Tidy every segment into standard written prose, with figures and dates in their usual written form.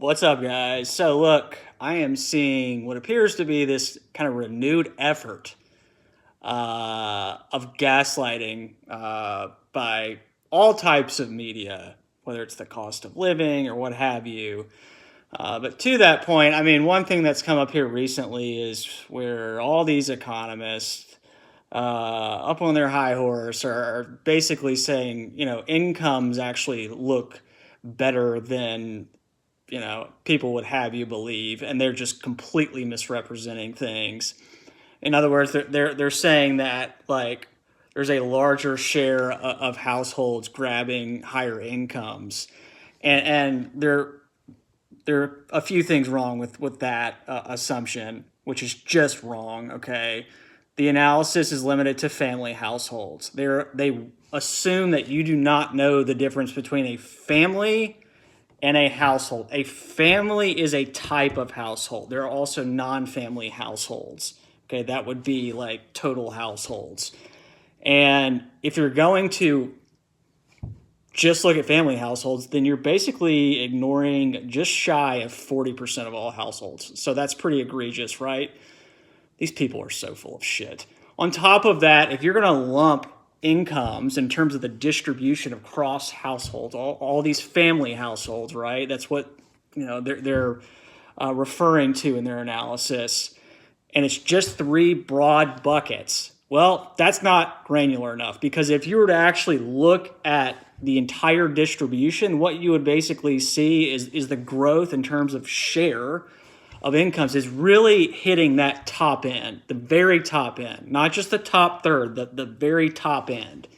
What's up, guys? So, look, I am seeing what appears to be this kind of renewed effort of gaslighting by all types of media, whether it's the cost of living or what have you. But to that point, I mean, one thing that's come up here recently is where all these economists, up on their high horse, are basically saying, incomes actually look better than people would have you believe, and they're just completely misrepresenting things. In other words, they're saying that like there's a larger share of households grabbing higher incomes, and there are a few things wrong with that assumption, which is just wrong. Okay, the analysis is limited to family households. They assume that you do not know the difference between a family and a household. A family is a type of household. There are also non-family households. Okay, that would be like total households. And if you're going to just look at family households, then you're basically ignoring just shy of 40% of all households. So that's pretty egregious, right? These people are so full of shit. On top of that, if you're going to lump incomes in terms of the distribution across households, all these family households, right? That's what they're referring to in their analysis, and it's just three broad buckets. Well, that's not granular enough, because if you were to actually look at the entire distribution, what you would basically see is the growth in terms of share of incomes is really hitting that top end, the very top end, not just the top third, the very top end.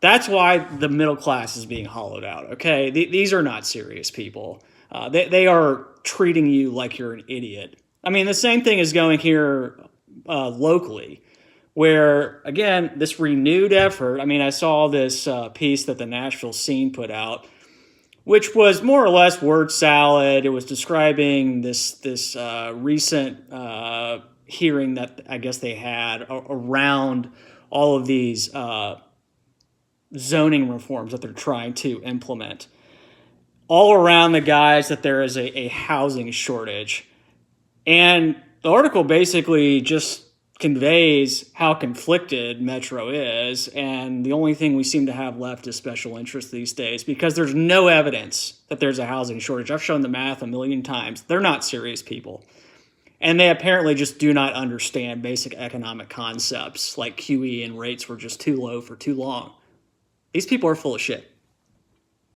That's why the middle class is being hollowed out, okay? These are not serious people. They are treating you like you're an idiot. I mean, the same thing is going here locally, where, again, this renewed effort, I mean, I saw this piece that the Nashville Scene put out, which was more or less word salad. It was describing this recent hearing that I guess they had around all of these zoning reforms that they're trying to implement. All around the guise that there is a housing shortage. And the article basically just conveys how conflicted Metro is, and the only thing we seem to have left is special interest these days, because there's no evidence that there's a housing shortage. I've shown the math a million times. They're not serious people. And they apparently just do not understand basic economic concepts like QE and rates were just too low for too long. These people are full of shit.